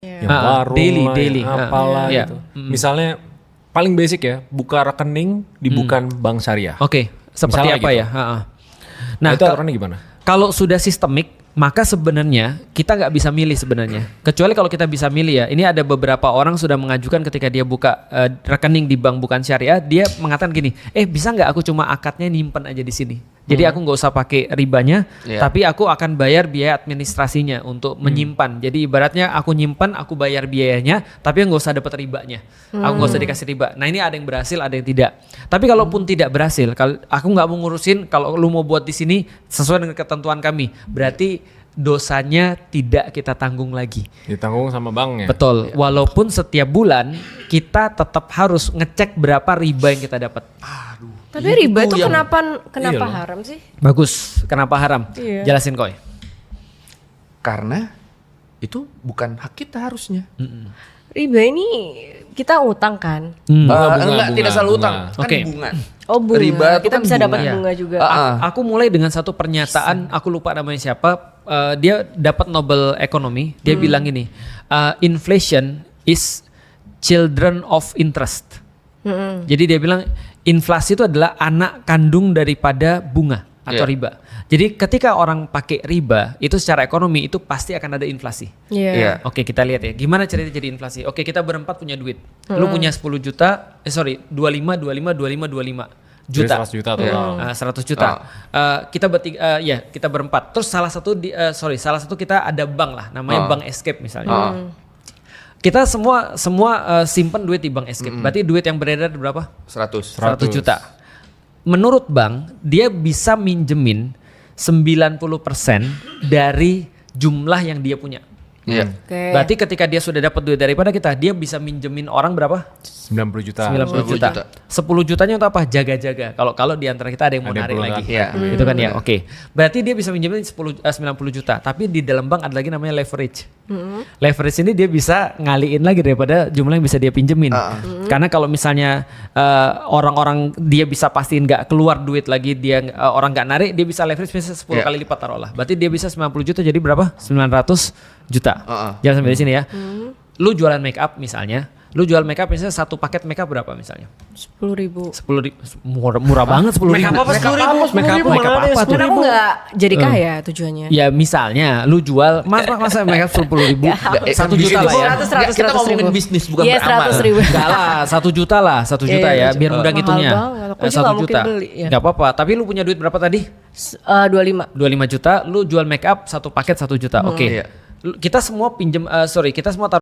Yang warung daily. apalah gitu. Misalnya paling basic ya, buka rekening di bukan bank syariah. Oke, seperti Misalnya apa gitu. ya? Nah, itu aturannya gimana? kalau sudah sistemik, maka sebenarnya kita nggak bisa milih sebenarnya. Kecuali kalau kita bisa milih ya. Ini ada beberapa orang sudah mengajukan ketika dia buka rekening di bank bukan syariah, dia mengatakan gini, bisa nggak aku cuma akadnya nyimpen aja di sini. Jadi aku nggak usah pakai ribanya, tapi aku akan bayar biaya administrasinya untuk menyimpan. Jadi ibaratnya aku nyimpan, aku bayar biayanya, tapi nggak usah dapat ribanya. Aku nggak usah dikasih riba. Nah ini ada yang berhasil, ada yang tidak. Tapi kalaupun tidak berhasil, kalau aku nggak mau ngurusin, kalau lu mau buat di sini sesuai dengan ketentuan kami, berarti dosanya tidak kita tanggung lagi. Ditanggung sama banknya. Betul. Walaupun setiap bulan kita tetap harus ngecek berapa riba yang kita dapat. Tapi riba itu yang- kenapa Iya. haram sih? Bagus. Kenapa haram? Iya. Jelasin Koy. Karena itu bukan hak kita harusnya. Riba ini kita utang kan? Enggak, tidak selalu utang. Kan Oke. bunga. Oh bunga. Riba itu Kita kan bisa dapat bunga. bunga juga. Aku mulai dengan satu pernyataan, aku lupa namanya siapa. Dia dapat Nobel Ekonomi. Dia bilang gini, inflation is children of interest. Jadi dia bilang inflasi itu adalah anak kandung daripada bunga atau riba. Jadi ketika orang pakai riba, itu secara ekonomi itu pasti akan ada inflasi. Iya. Oke, kita lihat ya. Gimana ceritanya jadi inflasi? Oke, kita berempat punya duit. Lu punya 10 juta, 25 juta. Jadi 100 juta total. 100 juta. Kita bertiga, kita berempat. Terus salah satu kita ada bank lah, namanya Bank Escape misalnya. Kita semua simpen duit di Bank Escape. Berarti duit yang beredar berapa? 100. 100 juta. Menurut bank, dia bisa minjemin 90% dari jumlah yang dia punya. Iya. Oke. Berarti ketika dia sudah dapat duit daripada kita, dia bisa minjemin orang berapa? 90 juta. 90 juta. 10 jutanya untuk apa? Jaga-jaga. Kalau di antara kita ada yang mau Ada narik yang lagi. Iya. Itu kan ya. Oke. Berarti dia bisa minjemin 90 juta, tapi di dalam bank ada lagi namanya leverage. Leverage ini dia bisa ngaliin lagi daripada jumlah yang bisa dia pinjemin. Karena kalau misalnya orang-orang dia bisa pastiin nggak keluar duit lagi, orang nggak narik, dia bisa leverage bisa 10 kali lipat taruhlah. Berarti dia bisa 90 juta jadi berapa? 900 juta. Jangan sampai di sini ya. Lu jualan make up misalnya, lu jual make up misalnya satu paket make up berapa misalnya? 10.000. 10.000 murah banget 10.000. Make up apa 10.000? Make up apa tuh? Karena aku nggak jadi kaya tujuannya. Ya misalnya lu jual masa make up 10.000 1 juta lah ya. 100 Kita ngomongin ribu. bisnis bukan Iya, beramal. 100.000. Enggak lah, 1 juta lah, 1 juta ya, biar mudah Mahal ngitungnya. banget, aku juga 1 nggak mungkin juta. beli, ya. Enggak apa-apa, tapi lu punya duit berapa tadi? 25. 25 juta, lu jual make up satu paket 1 juta. Oke. Iya. Kita semua kita semua taruh